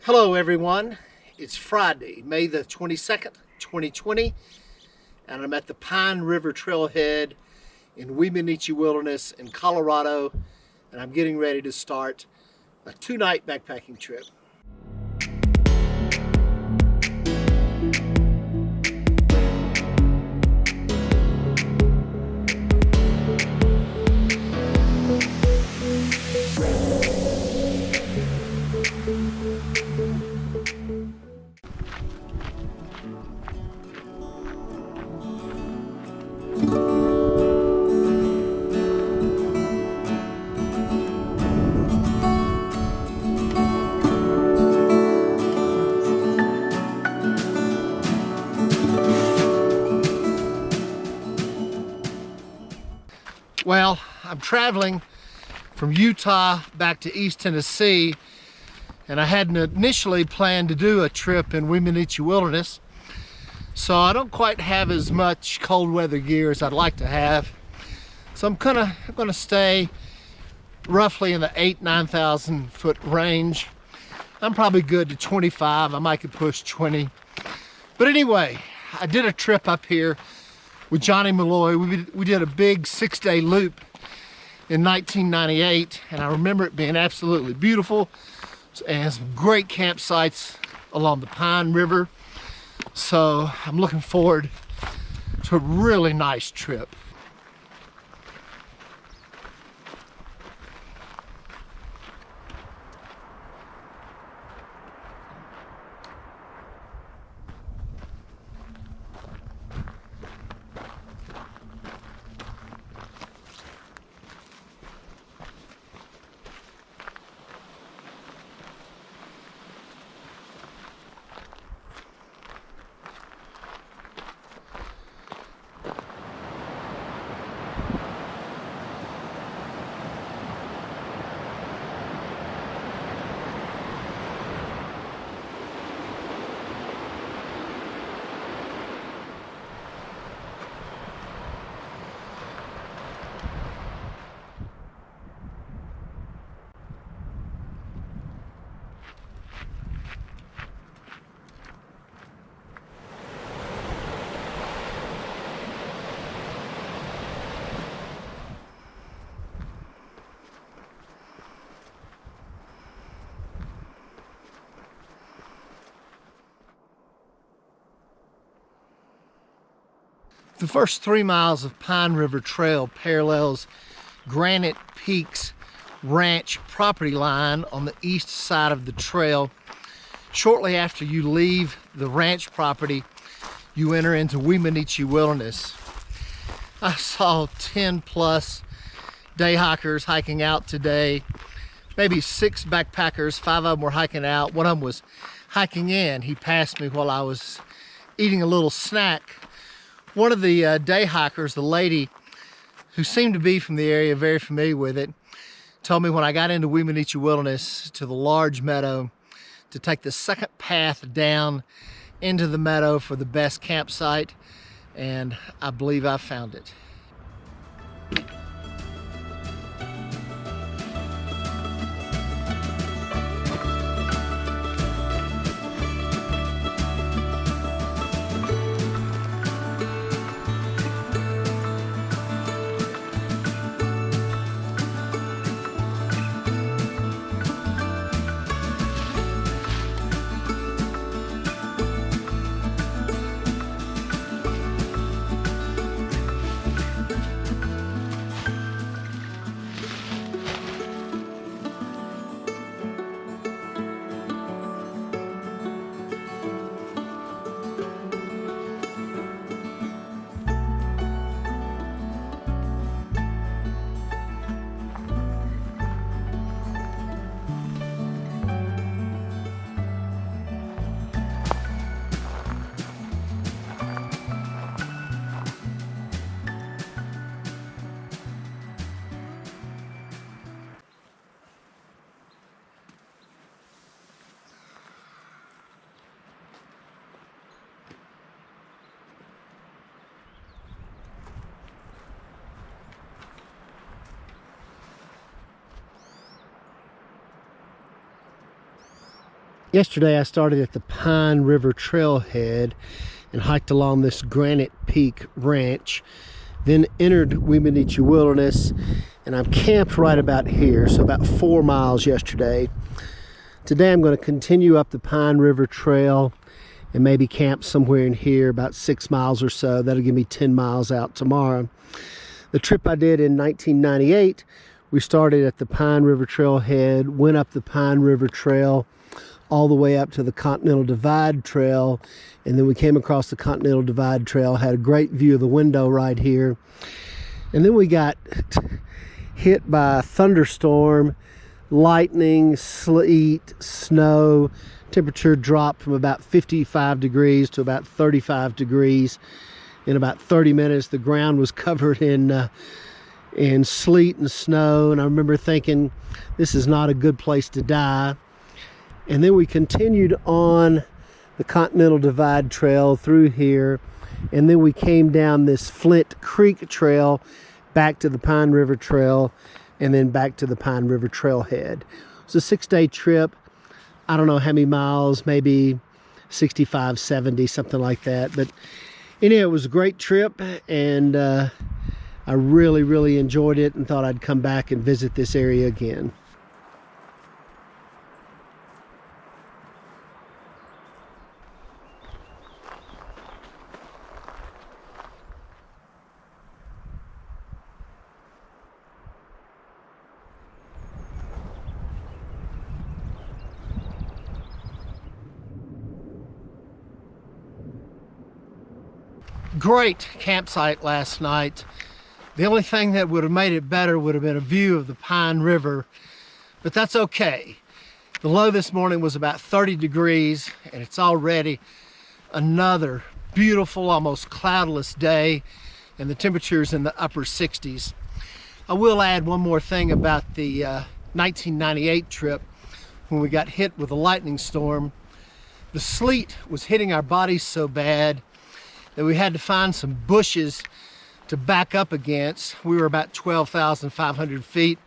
Hello everyone, it's Friday, May the 22nd, 2020, and I'm at the Pine River Trailhead in Weminuche Wilderness in Colorado, and I'm getting ready to start a 2-night backpacking trip. Well, I'm traveling from Utah back to East Tennessee, and I hadn't initially planned to do a trip in Weminuche Wilderness, so I don't quite have as much cold weather gear as I'd like to have. So I'm gonna stay roughly in the 8,000–9,000 foot range. I'm probably good to 25. I might could push 20. But anyway, I did a trip up here with Johnny Malloy. We did a big 6-day loop in 1998, and I remember it being absolutely beautiful and some great campsites along the Pine River. So I'm looking forward to a really nice trip. The first 3 miles of Pine River Trail parallels Granite Peak's ranch property line on the east side of the trail. Shortly after you leave the ranch property, you enter into Weminuche Wilderness. I saw 10+ day hikers hiking out today, maybe 6 backpackers. 5 of them were hiking out. One of them was hiking in. He passed me while I was eating a little snack. One of the day hikers, the lady who seemed to be from the area, very familiar with it, told me when I got into Weminuche Wilderness to the large meadow to take the second path down into the meadow for the best campsite, and I believe I found it. Yesterday I started at the Pine River Trailhead and hiked along this Granite Peak Ranch, then entered Weminuche Wilderness, and I'm camped right about here, so about 4 miles yesterday. Today I'm going to continue up the Pine River Trail and maybe camp somewhere in here about 6 miles or so. That'll give me 10 miles out tomorrow. The trip I did in 1998, we started at the Pine River Trailhead, went up the Pine River Trail all the way up to the Continental Divide Trail, and then we came across the Continental Divide Trail, had a great view of the window right here, and then we got hit by a thunderstorm, lightning, sleet, snow. Temperature dropped from about 55 degrees to about 35 degrees in about 30 minutes. The ground was covered in sleet and snow, and I remember thinking, this is not a good place to die. And then we continued on the Continental Divide Trail through here, and then we came down this Flint Creek Trail back to the Pine River Trail, and then back to the Pine River Trailhead. It was a 6-day trip. I don't know how many miles, maybe 65, 70, something like that. But anyway, it was a great trip, and I really enjoyed it and thought I'd come back and visit this area again. Great campsite last night. The only thing that would have made it better would have been a view of the Pine River, but that's okay. The low this morning was about 30 degrees, and it's already another beautiful, almost cloudless day, and the temperature's in the upper 60s. I will add one more thing about the 1998 trip when we got hit with a lightning storm. The sleet was hitting our bodies so bad that we had to find some bushes to back up against. We were about 12,500 feet,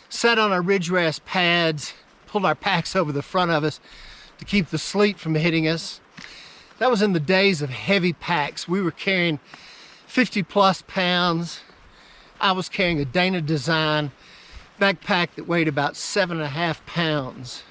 sat on our ridge rest pads, pulled our packs over the front of us to keep the sleet from hitting us. That was in the days of heavy packs. We were carrying 50+ pounds. I was carrying a Dana Design backpack that weighed about 7.5 pounds.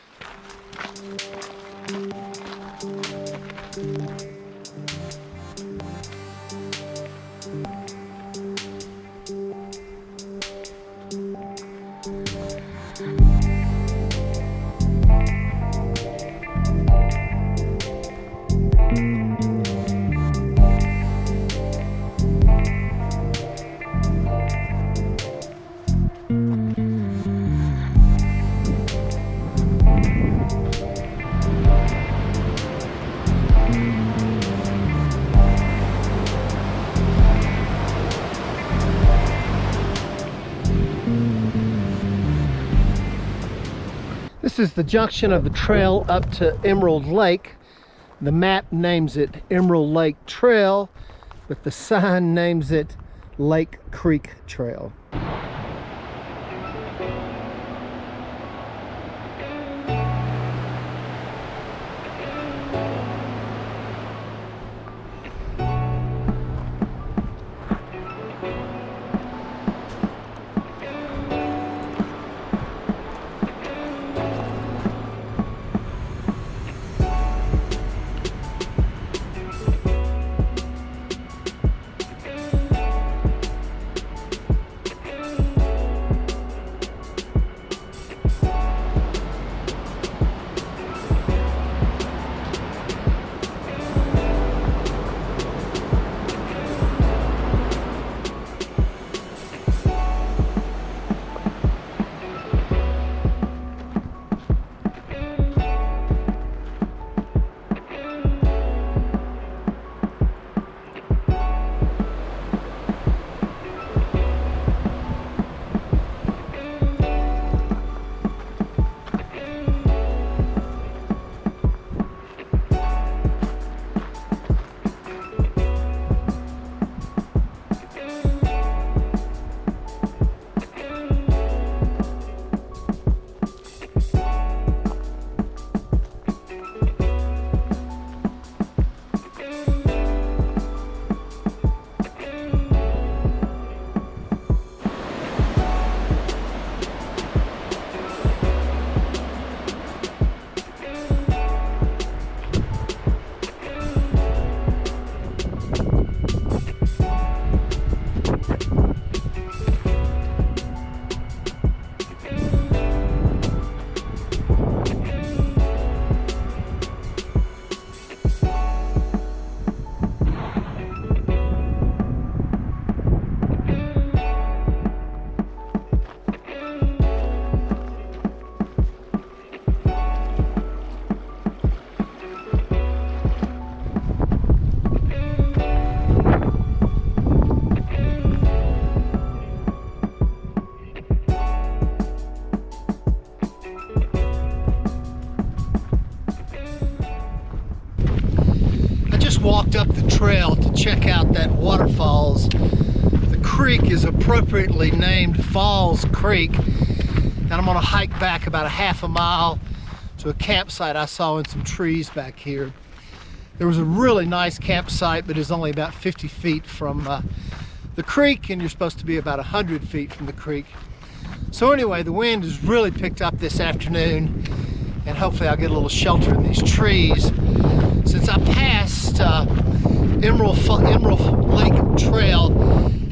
This is the junction of the trail up to Emerald Lake. The map names it Emerald Lake Trail, but the sign names it Lake Creek Trail. just walked up the trail to check out that waterfalls. The creek is appropriately named Falls Creek, and I'm gonna hike back about a half a mile to a campsite I saw in some trees back here. There was a really nice campsite, but it's only about 50 feet from the creek, and you're supposed to be about 100 feet from the creek. So anyway, the wind has really picked up this afternoon, and hopefully I'll get a little shelter in these trees. Since I passed Emerald Lake Trail,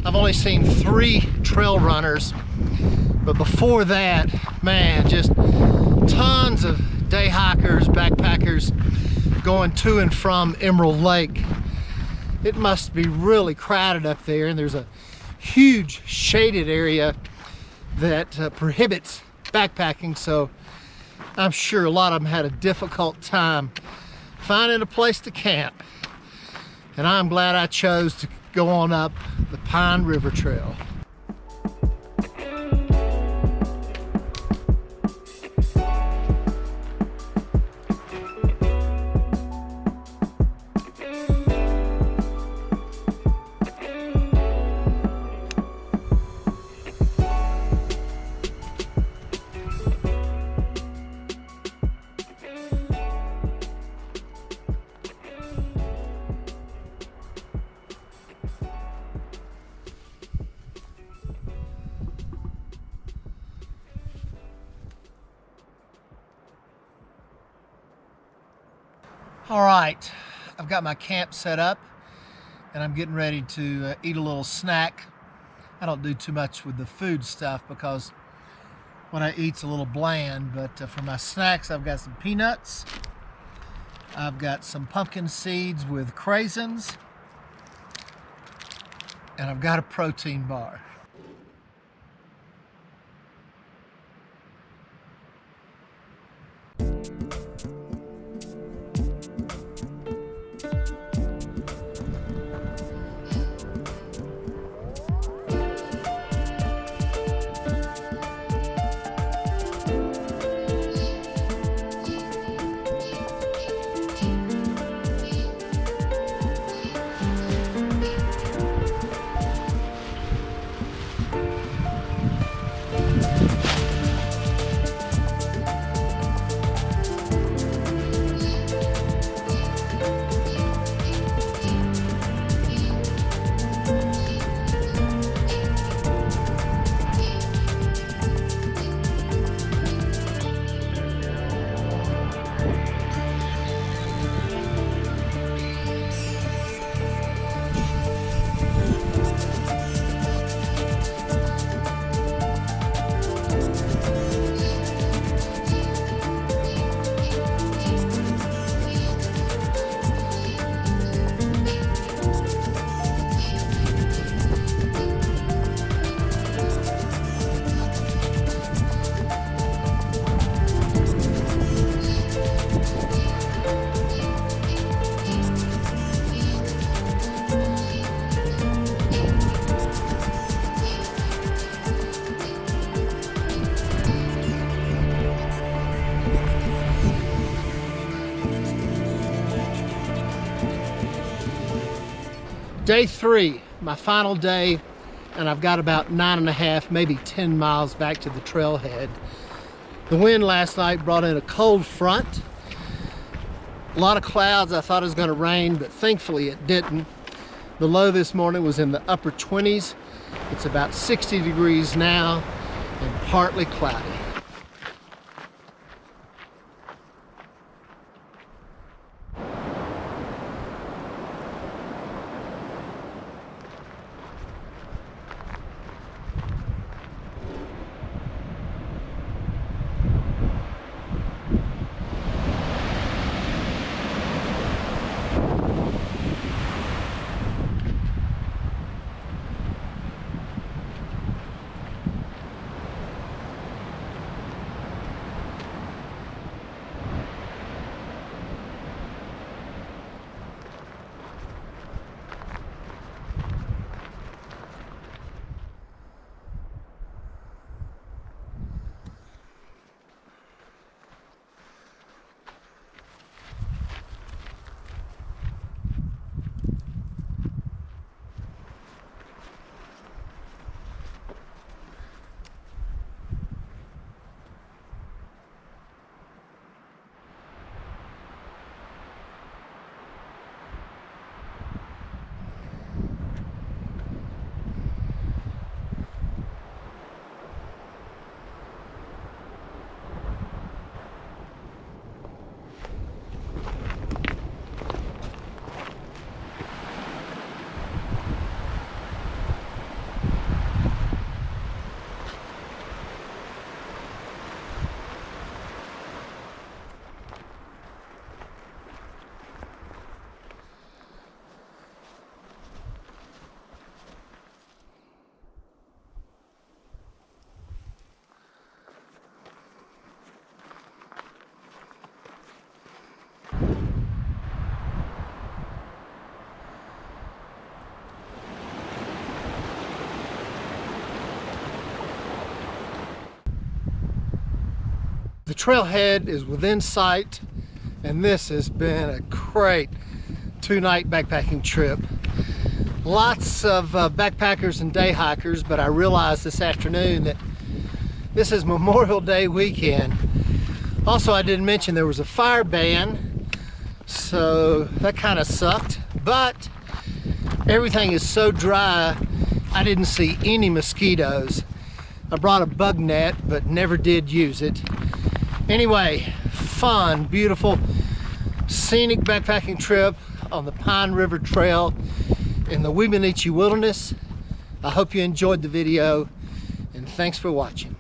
I've only seen 3 trail runners. But before that, man, just tons of day hikers, backpackers going to and from Emerald Lake. It must be really crowded up there, and there's a huge shaded area that prohibits backpacking, so I'm sure a lot of them had a difficult time finding a place to camp. And I'm glad I chose to go on up the Pine River Trail. All right, I've got my camp set up and I'm getting ready to eat a little snack. I don't do too much with the food stuff because what I eat's a little bland, but for my snacks I've got some peanuts, I've got some pumpkin seeds with craisins, and I've got a protein bar. Day 3, my final day, and I've got about 9.5, maybe 10 miles back to the trailhead. The wind last night brought in a cold front. A lot of clouds. I thought it was going to rain, but thankfully it didn't. The low this morning was in the upper 20s. It's about 60 degrees now and partly cloudy. trailhead is within sight, and this has been a great 2-night backpacking trip. Lots of backpackers and day hikers, but I realized this afternoon that this is Memorial Day weekend. Also, I didn't mention there was a fire ban, so that kind of sucked, but everything is so dry I didn't see any mosquitoes. I brought a bug net but never did use it. Anyway, fun, beautiful, scenic backpacking trip on the Pine River Trail in the Weminuche Wilderness. I hope you enjoyed the video, and thanks for watching.